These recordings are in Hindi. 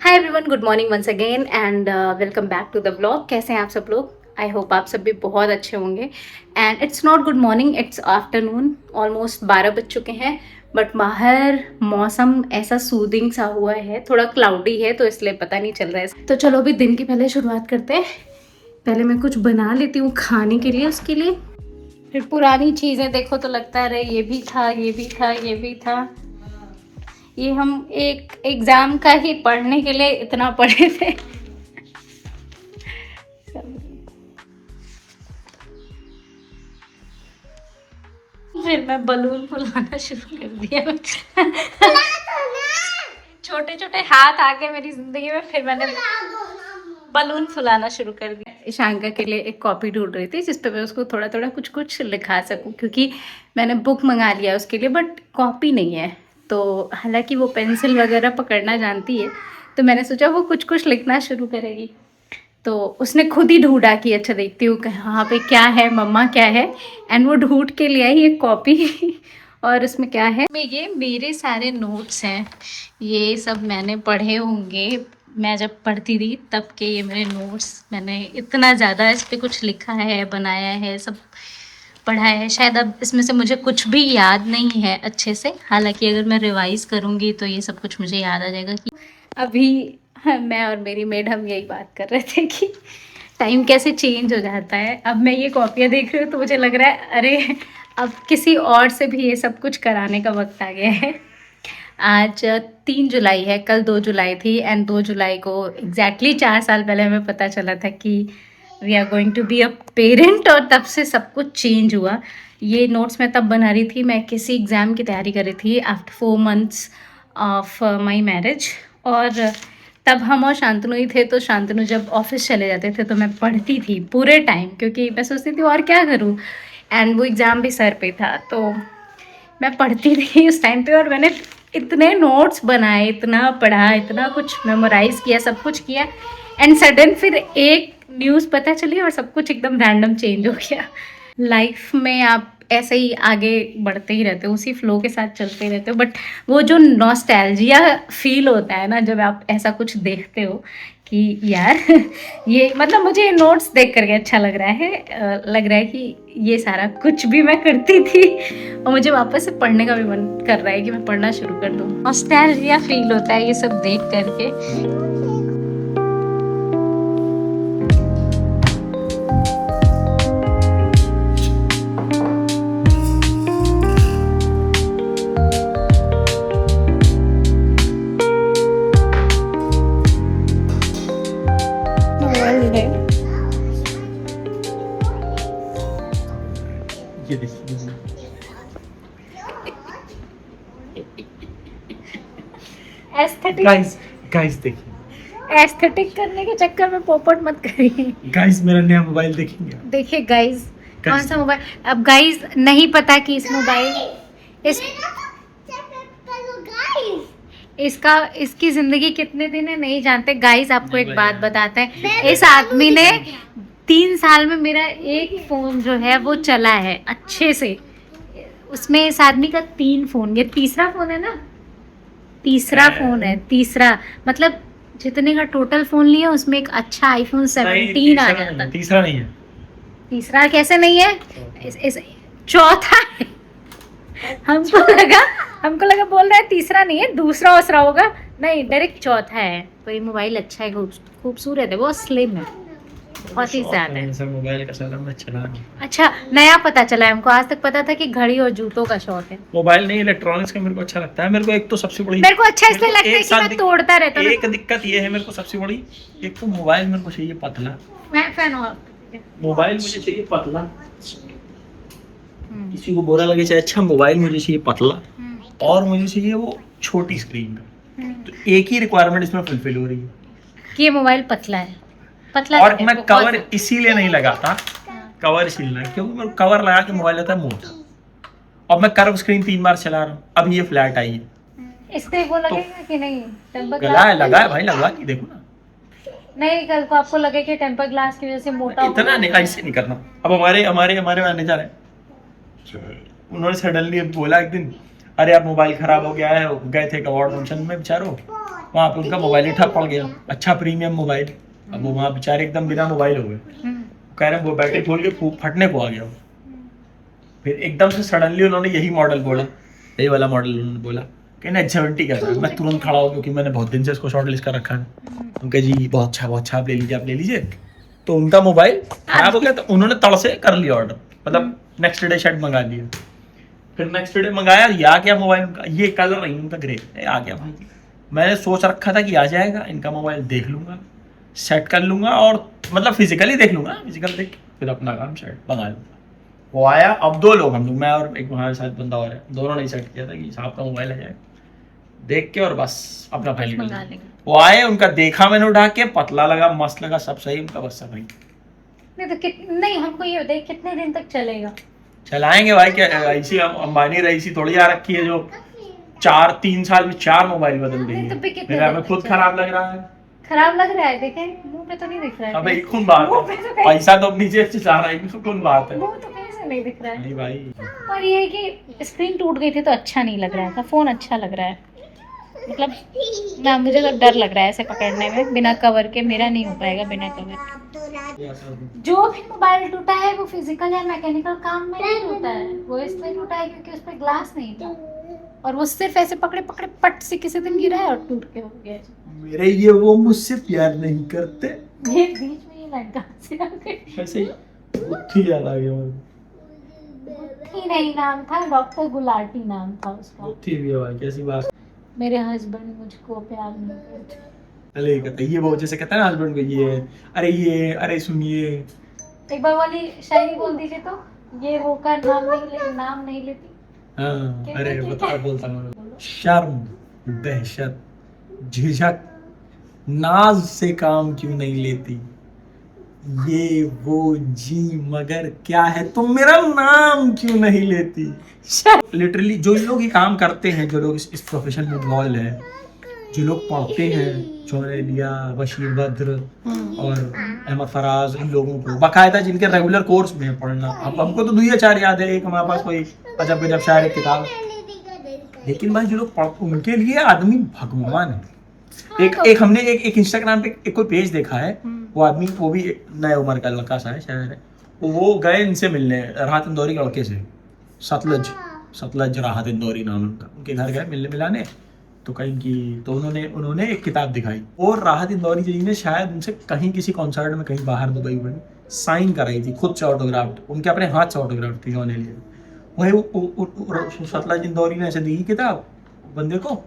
Hi everyone, good morning once again and welcome back to the blog. कैसे हैं आप सब लोग? आई होप आप सब भी बहुत अच्छे होंगे। And it's not good morning, it's afternoon. Almost 12 बज चुके हैं, बट बाहर मौसम ऐसा सूदिंग सा हुआ है, थोड़ा क्लाउडी है तो इसलिए पता नहीं चल रहा है। तो चलो अभी दिन की पहले शुरुआत करते हैं। पहले मैं कुछ बना लेती हूँ खाने के लिए, उसके लिए फिर पुरानी चीज़ें देखो तो लगता है अरे ये भी था, ये भी था, ये भी था। ये हम एक एग्जाम का ही पढ़ने के लिए इतना पढ़े थे। फिर मैं बलून फुलाना शुरू कर दिया। छोटे छोटे हाथ आ गए मेरी जिंदगी में, फिर मैंने बलून फुलाना शुरू कर दिया। ईशांका के लिए एक कॉपी ढूंढ रही थी जिसपे मैं उसको थोड़ा थोड़ा कुछ कुछ लिखा सकूं, क्योंकि मैंने बुक मंगा लिया उसके लिए, बट कॉपी नहीं है। तो हालांकि वो पेंसिल वगैरह पकड़ना जानती है, तो मैंने सोचा वो कुछ कुछ लिखना शुरू करेगी। तो उसने खुद ही ढूंढा कि अच्छा देखती हूँ कहाँ पे क्या है, मम्मा क्या है। एंड वो ढूंढ के ले आई एक कॉपी। और उसमें क्या है, ये मेरे सारे नोट्स हैं। ये सब मैंने पढ़े होंगे, मैं जब पढ़ती थी तब के ये मेरे नोट्स। मैंने इतना ज़्यादा इस पर कुछ लिखा है, बनाया है, सब पढ़ा है। शायद अब इसमें से मुझे कुछ भी याद नहीं है अच्छे से। हालांकि अगर मैं रिवाइज़ करूँगी तो ये सब कुछ मुझे याद आ जाएगा। कि अभी मैं और मेरी मेड हम यही बात कर रहे थे कि टाइम कैसे चेंज हो जाता है। अब मैं ये कॉपियाँ देख रही हूँ तो मुझे लग रहा है अरे अब किसी और से भी ये सब कुछ कराने का वक्त आ गया है। आज 3 जुलाई है, कल 2 जुलाई थी। एंड 2 जुलाई को एग्जैक्टली 4 साल पहले हमें पता चला था कि we are going to be a parent, और तब से सब कुछ चेंज हुआ। ये नोट्स मैं तब बना रही थी, मैं किसी एग्ज़ाम की तैयारी कर रही थी after 4 months of my marriage. और तब हम और शांतनु ही थे, तो शांतनु जब ऑफिस चले जाते थे तो मैं पढ़ती थी पूरे टाइम, क्योंकि मैं सोचती थी और क्या करूँ। एंड वो एग्ज़ाम भी सर पे था, तो मैं पढ़ती थी उस टाइम पे। और मैंने इतने नोट्स बनाए, इतना पढ़ा, इतना कुछ मेमोराइज़ किया, सब कुछ किया। एंड सडन फिर एक न्यूज़ पता चली और सब कुछ एकदम रैंडम चेंज हो गया। लाइफ में आप ऐसे ही आगे बढ़ते ही रहते हो, उसी फ्लो के साथ चलते रहते हो। बट वो जो नॉस्टैल्जिया फील होता है ना, जब आप ऐसा कुछ देखते हो कि यार ये मतलब मुझे नोट्स देख करके अच्छा लग रहा है। लग रहा है कि ये सारा कुछ भी मैं करती थी और मुझे वापस से पढ़ने का भी मन कर रहा है कि मैं पढ़ना शुरू कर दूँ। नॉस्टैल्जिया फील होता है ये सब देख करके। ये देखिए एस्थेटिक गाइस देखिए, एस्थेटिक करने के चक्कर में पोपट मत करिए। गाइस मेरा नया मोबाइल देखेंगे। देखिए गाइस, कौन सा मोबाइल। अब गाइस नहीं पता कि इस मोबाइल इस इसका इसकी जिंदगी कितने दिन है नहीं जानते। गाइस आपको एक बात बताते हैं, इस आदमी ने 3 साल में मेरा एक फ़ोन जो है वो चला है अच्छे से। उसमें इस आदमी का 3 फ़ोन, ये तीसरा फ़ोन है ना, तीसरा फ़ोन है। तीसरा मतलब जितने का टोटल फ़ोन लिया उसमें एक अच्छा आईफोन 17 आ जाता। तीसरा नहीं है। तीसरा कैसे नहीं है? इस चौथा है। हमको लगा बोल रहा है तीसरा नहीं है, दूसरा ओसरा होगा। नहीं, डायरेक्ट चौथा है। तो ये मोबाइल अच्छा है, खूबसूरत है, बहुत स्लिम है, बहुत ही ज्यादा। सर मोबाइल का सारा मैं चला नहीं। अच्छा, नया पता चला है हमको। आज तक पता था कि घड़ी और जूतों का शौक है। मोबाइल नहीं, इलेक्ट्रॉनिक्स का मेरे को अच्छा लगता है। मेरे को एक तो सबसे बड़ी, मेरे को अच्छा इसलिए लगता है कि मैं तोड़ता रहता हूं। एक दिक्कत ये है मेरे को सबसे बड़ी, एक तो मोबाइल मेरे को चाहिए पतला। मैं फैन हूं। मोबाइल मुझे चाहिए पतला। किसी को बुरा लगे चाहे अच्छा, मोबाइल मुझे चाहिए पतला और मुझे चाहिए वो छोटी स्क्रीन का। तो एक ही रिक्वायरमेंट इसमें फुलफिल हो रही है कि ये मोबाइल पतला है। पतला और मैं कवर इसीलिए नहीं लगाता, कवर इसीलिए नहीं, क्योंकि मैं कवर लगा के मोबाइल लेता है मोटा, और मैं कर्व स्क्रीन 3 बार चला रहा हूँ। अब ये फ्लैट आई है, इस पे वो लगेगा कि नहीं? गला है, लगा है भाई, लगवा के देखो ना। नहीं, कल को आपको लगे कि टेम्पर ग्लास की वजह से मोटा इतना नहीं, ऐसे नहीं करना। अब हमारे मैनेजर है, उन्होंने सडनली बोला एक दिन, अरे अब मोबाइल खराब हो गया है, गए थे अवार्ड फंक्शन में बेचारो, वहाँ पे उनका मोबाइल ही ठप पड़ गया, अच्छा प्रीमियम मोबाइल, अब वो वहाँ बेचारे एकदम बिना मोबाइल हो गए, कह रहे हैं वो बैटरी खोल के फटने को आ गया। फिर एकदम से सडनली उन्होंने यही मॉडल बोला, यही वाला मॉडल उन्होंने बोला कि ना H70 का था। मैं तुरंत खड़ा हो क्योंकि मैंने बहुत दिन से इसको शॉर्ट लिस्ट कर रखा है। उनके जी बहुत अच्छा आप ले लीजिए, आप ले लीजिए। तो उनका मोबाइल खराब हो गया तो उन्होंने तड़ से कर लिया ऑर्डर, मतलब नेक्स्ट डे शायद मंगा लिया। फिर नेक्स्ट डे मंगाया, या क्या मोबाइल उनका, ये कलर नहीं उनका ग्रे आ गया भाई। मैंने सोच रखा था कि आ जाएगा, इनका मोबाइल देख लूंगा, सेट कर लूंगा, और मतलब फिजिकली देख लूंगा, फिजिकल देख फिर अपना काम सेट मंगा लूंगा। वो आया, अब 2 लोग हम लोग, मैं और एक हमारे साथ बंदा और है, दोनों ने सेट किया था कि साहब का मोबाइल आ जाए, देख के और बस अपना फाइल निकाल लेंगे। वो आए, उनका देखा मैंने उठा के, पतला लगा, मस्त लगा, सब सही, उनका बस सब नहीं तो नहीं, हमको ये बताइए कितने दिन तक चलेगा? चलाएंगे भाई, क्या ऐसी अंबानी रईसी थोड़ी आ रखी है जो 3 साल में 4 मोबाइल बदल रही है। मेरा हमें खुद खराब लग रहा है। खराब लग रहा है, देखें मुंह पे तो नहीं दिख रहा है। अबे कौन बात है, पैसा तो अपनी जेब से जा रहा है, कौन बात है, मुंह तो कहीं से नहीं दिख रहा है। नहीं भाई। पर ये है कि स्क्रीन टूट गई थी तो अच्छा नहीं लग रहा था, फोन अच्छा लग रहा है, मतलब ना मुझे तो डर लग रहा है ऐसे पकड़ने में, बिना कवर के मेरा नहीं हो पाएगा बिना कवर। जो भी मोबाइल टूटा है वो फिजिकल या मैकेनिकल काम में नहीं टूटा है, वो इसलिए टूटा है क्योंकि उस पर ग्लास नहीं था, और वो सिर्फ ऐसे पकड़े पकड़े पट से किसी दिन गिरा है और टूट के हो गया। मेरे लिए वो मुझसे प्यार नहीं करते, ये बीच में ये लड़का से आ गई, ऐसे ही उठी याद आ गया मुझे। गुत्थी नहीं नाम था, डॉक्टर गुलाटी नाम था उसका। उठी भी है भाई, कैसी बात। मेरे हस्बैंड मुझको प्यार नहीं करते। चले कहते ये वो जैसे कहता है ना हस्बैंड को, ये अरे सुनिए, एक बार वाली शायरी बोल दीजिए तो, ये वो का नाम नहीं लेती। हाँ अरे बता, बोलता हूँ। शर्म, दहशत, झिझक, नाज से काम क्यों नहीं लेती, ये वो जी मगर क्या है तुम मेरा नाम क्यों नहीं लेती। लिटरली जो लोग ये काम करते हैं, जो लोग इस प्रोफेशन में इन्वॉल्व है, जो लोग पढ़ते हैं, जॉन एलिया, बशीर बद्र और अहमद फराज, इन लोगों को बाकायदा जिनके रेगुलर कोर्स में है पढ़ना। अब हमको तो 2 या 4 याद है, एक हमारे पास कोई अजब गजब शायर किताब, लेकिन भाई जो लोग पढ़ते उनके लिए आदमी भगवान है। एक हमने एक इंस्टाग्राम पे एक कोई पेज देखा है, वो आदमी, वो भी नए उम्र का लड़का सा है शायर है, वो गए इनसे मिलने, राहत इंदौरी के लड़के से, सतलज राहत इंदौरी नाम उनका, उनके घर गए मिलने मिलाने, तो कहीं की तो उन्होंने एक किताब दिखाई, और राहत इंदौरी जी ने शायद उनसे कहीं किसी कॉन्सर्ट में कहीं बाहर दुबई में साइन कराई थी, खुद से ऑटोग्राफ्ट, उनके अपने हाथ से ऑटोग्राफ्ट थी जॉन एलिया। वही सतलज इंदौरी ने ऐसे दी किताब बंदे को,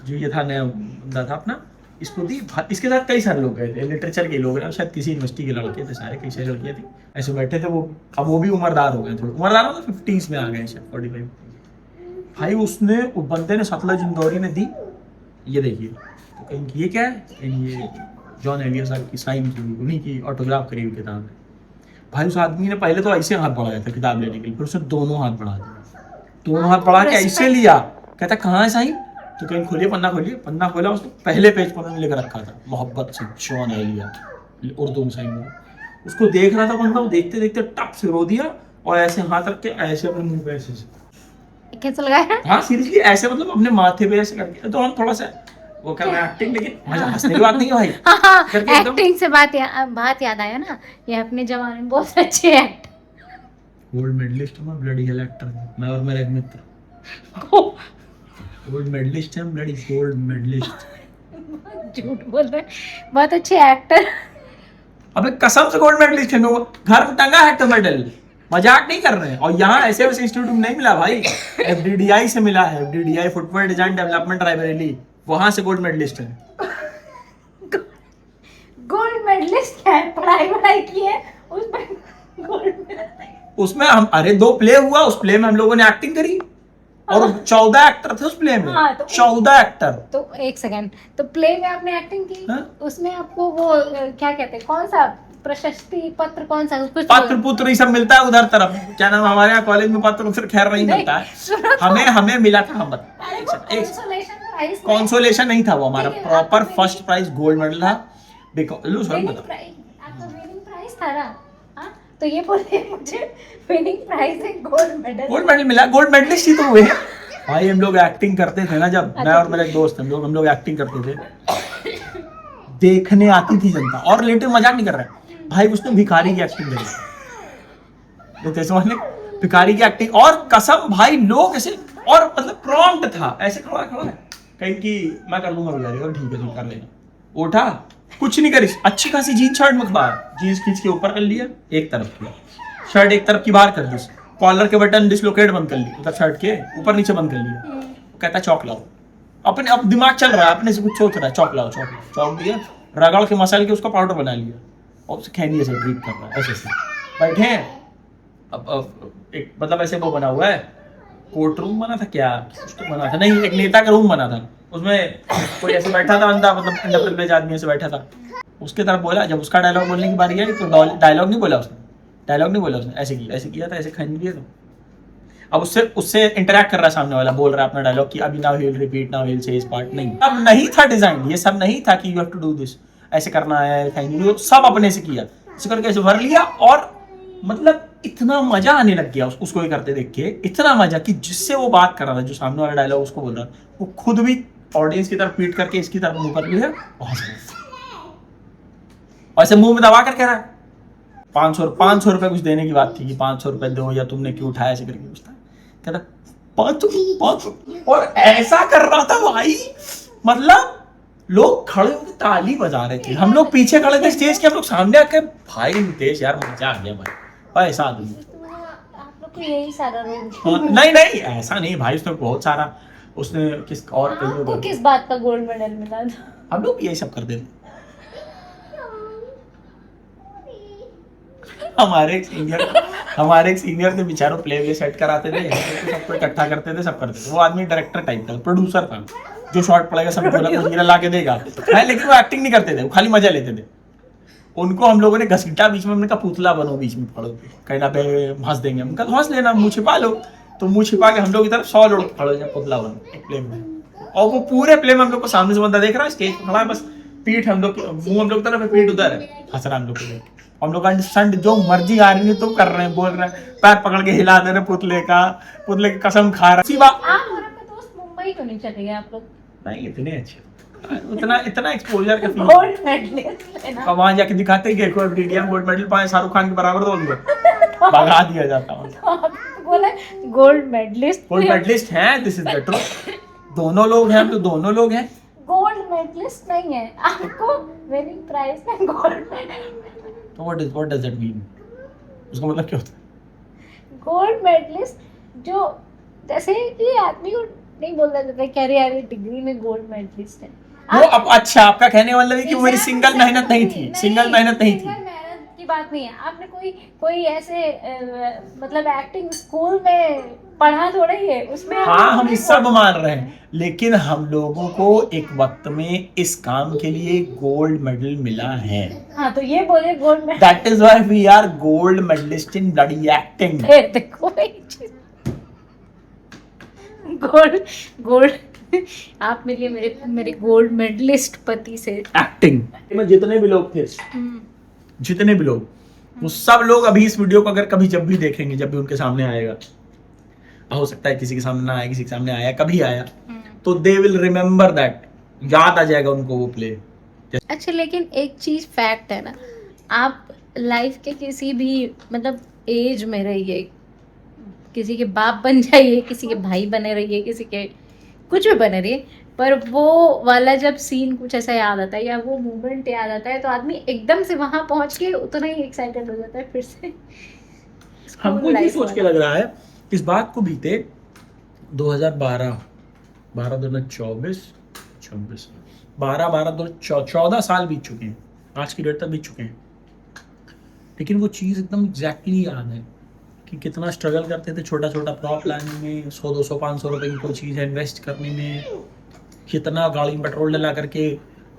जो ये था नया बंदा था अपना, इसको दी। इसके साथ कई सारे लोग गए थे, लिटरेचर के लोग, शायद किसी यूनिवर्सिटी के लड़के थे सारे, कई सारी लड़कियाँ थी, ऐसे बैठे थे वो। अब वो भी उम्रदार हो गए, थोड़े उम्रदार हो तो 50s में आ गए शायद, 45। भाई उसने, उस बंदे ने, सतलज इंदौरी ने दी, ये देखिए, तो कहीं ये क्या है, कहीं ये जॉन एलिया साहब की साइन की, उन्हीं की ऑटोग्राफ करी हुई किताब है। भाई उस आदमी ने पहले तो ऐसे हाथ बढ़ाया था किताब लेने के लिए, फिर उसने दोनों हाथ बढ़ा दिया, दोनों हाथ बढ़ा के ऐसे लिया, कहता कहाँ है साइन, तो कहीं खोलिए पन्ना खोला, उसको पहले पेज पर उन्होंने लिख रखा था मोहब्बत से जॉन एलिया, उर्दू में साइन हुआ। उसको देख रहा था बंदा, वो देखते देखते टप से रो दिया, और ऐसे हाथ रख के ऐसे अपने मुंह पे ऐसे कैसे लगाया? हाँ सीरियसली ऐसे, मतलब अपने माथे पे ऐसे करके, तो हम थोड़ा सा वो कर रहे हैं एक्टिंग, लेकिन मजा हंसने की बात नहीं है भाई। हाँ, एक्टिंग से बात याद आया ना, ये अपने जमाने में बहुत अच्छे एक्ट, गोल्ड मेडलिस्ट हूँ, ब्लडी हेल एक्टर, मैं और मेरा एक मित्र गोल्ड मेडलिस्ट है, ब्लडी गोल्ड मेडलिस्ट। झूठ बोल रहे, बहुत अच्छे एक्टर। अबे कसम से गोल्ड मेडलिस्ट है, घर में टंगा है तो मेडल, मजाक नहीं कर रहे हैं। और यहाँ ऐसे वैसे इंस्टीट्यूट में नहीं मिला भाई, FDDI से मिला है, FDDI footwear design development Raebareli, वहां से गोल्ड मेडलिस्ट है। गोल्ड मेडलिस्ट क्या है, पढ़ाई की है उसमें गोल्ड मेडल। उसमें हम, अरे 2 प्ले हुआ, उस प्ले में हम लोगों ने एक्टिंग करी, और 14 एक्टर थे उस प्ले में। हाँ, तो 14 एक्टर। तो एक सेकंड, तो प्ले में आपने एक्टिंग की। हाँ? उसमें आपको वो क्या कहते हैं, कौन सा प्रशस्ति पत्र, कौन सा पत्र पुत्र ये सब मिलता है उधर तरफ, क्या नाम, हमारे यहाँ कॉलेज में पत्र फिर खैर नहीं मिलता है, हमें मिला था, हम कंसोलेशन नहीं था, वो हमारा proper first prize gold medal था। विनिंग प्राइज था ना, तो ये बोले मुझे विनिंग प्राइज है, गोल्ड मेडल मिला, गोल्ड मेडलिस्ट ही तो हुए। भाई हम लोग एक्टिंग करते थे ना, जब मैं और मेरा एक दोस्त हम लोग एक्टिंग करते थे, देखने आती थी जनता। और रिलेटिव मजाक नहीं कर रहा है भाई, उसने भिखारी की एक्टिंग करी, तो जैसे मैंने भिखारी की एक्टिंग, और कसम भाई लोग ऐसे, और मतलब प्रॉम्प्ट था, ऐसे खड़ा खड़ा है कहीं कि मैं कर लूंगा भिखारी, और ठीक है तुम कर लेना, उठा कुछ नहीं करी, अच्छी खासी जीन्स शर्ट में बाहर, जीन्स खींच के ऊपर कर लिया, एक तरफ किया शर्ट, एक तरफ की बाहर कर दी, कॉलर के बटन डिसलोकेट बंद कर ली, मतलब शर्ट के ऊपर नीचे बंद कर लिया, वो कहता चौक लाओ, अपने अब दिमाग चल रहा है, अपने से कुछ सोच रहा है, चौक लाओ चौक लाओ, चौक दिया, रगड़ के मसाले के उसका पाउडर बना लिया, और उसे खैनी ऐसे ट्रीट कर रहा है, ऐसे बैठे हैं। अब एक मतलब ऐसे वो बना हुआ है, कोर्ट रूम बना था क्या, कुछ तो बना था, नहीं एक नेता का रूम बना था, उसमें कोई ऐसे बैठा था बंदा, मतलब अंडर आदमी ऐसे बैठा था, उसके तरफ बोला, जब उसका डायलॉग बोलने की बारी आई तो डायलॉग नहीं बोला उसने, ऐसे किया था, ऐसे खैनी दिया था। अब उससे इंटरेक्ट कर रहा है सामने वाला, बोल रहा है अपना डायलॉग कि अभी now he will repeat, now he will say इस पार्ट, नहीं अब नहीं था डिजाइन, ये सब नहीं था कि you have to do this, ऐसे करना है, खैनी, सब अपने से किया, ऐसे करके ऐसे भर लिया, और मतलब इतना मजा आने लग गया उसको ये करते देख के, इतना मजा कि जिससे वो बात कर रहा था, जो सामने वाला डायलॉग उसको बोल रहा था, वो खुद भी ऑडियंस की तरफ पीट करके इसकी तरफ मुंह कर लिया, ऐसे मुंह में दबा कर कह रहा है 500 रुपए कुछ देने की बात थी कि 500 रुपए दो, या तुमने क्यों उठाया, ऐसे करके पूछता, कहता 500, और ऐसा कर रहा था भाई, मतलब लोग खड़े होकर ताली बजा रहे थे, हम लोग पीछे खड़े थे स्टेज के, हम लोग सामने आके भाई नितेश यार मजा आ गया भाई, ऐसा आदमी आप लोग को यही सारा रोल, नहीं ऐसा नहीं भाई, उसने बहुत सारा, उसने किस और आपको किस बात का गोल्ड मेडल मिला था? हम लोग यही सब कर देते। हमारे एक सीनियर थे बेचारों, प्ले सेट कराते थे, सबको इकट्ठा करते थे, सब करते थे, वो आदमी डायरेक्टर टाइप का प्रोड्यूसर था, जो शॉट पड़ेगा सब बोला ला के देगा है, लेकिन वो एक्टिंग नहीं करते थे, वो खाली मजा लेते थे। उनको हम लोगों ने घसीटा बीच में, हमने कहा पुतला बनो बीच में खड़ो, कहना पे हंस देंगे, हम कहा हंस लेना, मुंह छिपा लो, तो मुंह छिपा के हम लोग की तरफ 100 लोग खड़े हो, पुतला बनो एक प्ले में, और वो पूरे प्ले में हम लोग को सामने से बंदा देख रहा है, स्टेज पे खड़ा है, बस पीठ हम लोग, मुंह हम लोग तरफ है, पीठ उधर है, हंस रहा हम लोग को देख, हम लोग अंडरस्टैंड जो मर्जी आ रही है तो कर रहे हैं, बोल रहे हैं, पैर पकड़ के हिला दे रहे पुतले की कसम खा रहा है। आप और आपके दोस्त मुंबई क्यों नहीं चले गए आप लोग? नहीं इतने अच्छे, इतना एक्सपोजर का गोल्ड मेडलिस्ट है ना, अब वहां जाके दिखाते हैं कि इंडियन गोल्ड मेडल पाए, शाहरुख खान के बराबर तो उनको भगा दिया जाता है। तो आप तो बोले गोल्ड मेडलिस्ट है, दिस इज द ट्रुथ, दोनों लोग हैं, हम तो दोनों लोग हैं, गोल्ड मेडलिस्ट नहीं है, आपको विनिंग प्राइज में गोल्ड मेडल। तो व्हाट डज दैट मीन, उसका मतलब क्या होता है? गोल्ड मेडलिस्ट जो जैसे कि आदमी को नहीं बोलना चाहता कि अरे यार डिग्री में गोल्ड मेडलिस्ट है वो अब अच्छा, आपका कहने वाला है कि वो मेरी सिंगल मेहनत नहीं थी, सिंगल मेहनत की बात नहीं है, आपने कोई ऐसे मतलब एक्टिंग स्कूल में पढ़ा थोड़ा ही है उसमें। हाँ हम इस सब मान रहे हैं, लेकिन हम लोगों को एक वक्त में इस काम के लिए गोल्ड मेडल मिला है। हाँ तो ये बोले gold medal, that is why we are gold medallists in bloody acting. देखो गोल्ड आप मिलिए मेरे गोल्ड मेडलिस्ट पति से। एक्टिंग में जितने भी लोग थे, जितने भी लोग, वो सब लोग अभी इस वीडियो को अगर कभी जब भी देखेंगे, जब भी उनके सामने आएगा, हो सकता है किसी के सामने ना आया, किसी के सामने आया, कभी आया, तो दे विल रिमेम्बर दैट, याद आ जाएगा उनको वो प्ले। अच्छा लेकिन एक चीज फैक्ट है ना, आप लाइफ के किसी भी मतलब एज में रहिए, किसी के बाप बन जाइए, किसी के भाई बने रहिए, किसी के कुछ भी बने रहिए, पर वो वाला जब सीन कुछ ऐसा याद आता है या वो मोमेंट याद आता है तो आदमी एकदम से वहां पहुंच के उतना ही एक्साइटेड हो जाता है फिर से। हमको ये सोच के लग रहा है इस बात को बीते 2012 2024 26 14 साल बीत चुके हैं, आज की डेट तक बीत चुके हैं, लेकिन वो चीज़ एकदम एग्जैक्टली याद है कि कितना स्ट्रगल करते थे छोटा छोटा प्रॉप लाने में, 100 200 500 रुपए की कोई चीज़ इन्वेस्ट करने में, कितना गाड़ी में पेट्रोल डला करके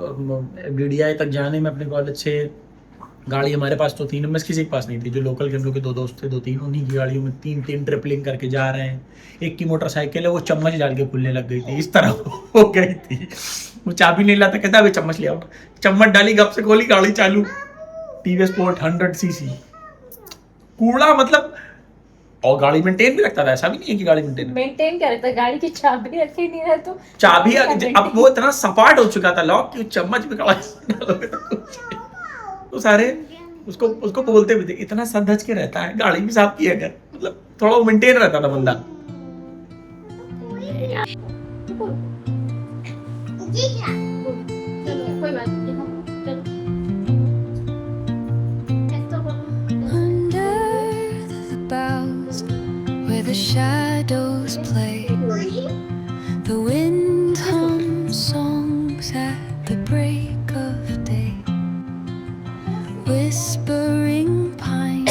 DDI तक जाने में, अपने कॉलेज से गाड़ी हमारे पास तो 3 MS किसी के पास नहीं थी, जो लोकल के हम लोग के 2 दोस्त थे, 2-3 उन्हीं की गाड़ियों में 3 ट्रिपलिंग करके जा रहे हैं। एक की मोटरसाइकिल है वो चम्मच डाल के खुलने लग गई थी, इस तरह हो गई थी, वो चाबी नहीं लाता, कहता अभी चम्मच ले आओ, चम्मच डाली, गप से खोली, गाड़ी चालू, TVS Sport 100cc, कूड़ा, मतलब और गाड़ी मेंटेन भी रखता था, ऐसा भी नहीं है कि गाड़ी मेंटेन। मेंटेन क्या रहता है, गाड़ी की चाबी रखी नहीं रहे तो चाबी क्या अब वो इतना सपाट हो चुका था लॉक कि चम्मच में कड़ा तो सारे उसको उसको बोलते भी थे, इतना सच धज के रहता है, गाड़ी भी साफ किया कर, मतलब थोड़ा मेंटेन रहता था बंदा। चलो कोई बात नहीं, हाँ, चलो। Under the boughs where the shadows play, the wind hums songs at the break of day. Whispering pine,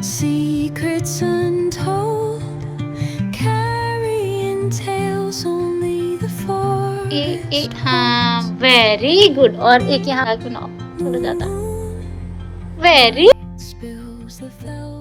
secrets untold, carrying tales only the forest हाँ वेरी गुड। और एक यहाँ सुनाओ थोड़ा ज्यादा, वेरी spills the velvet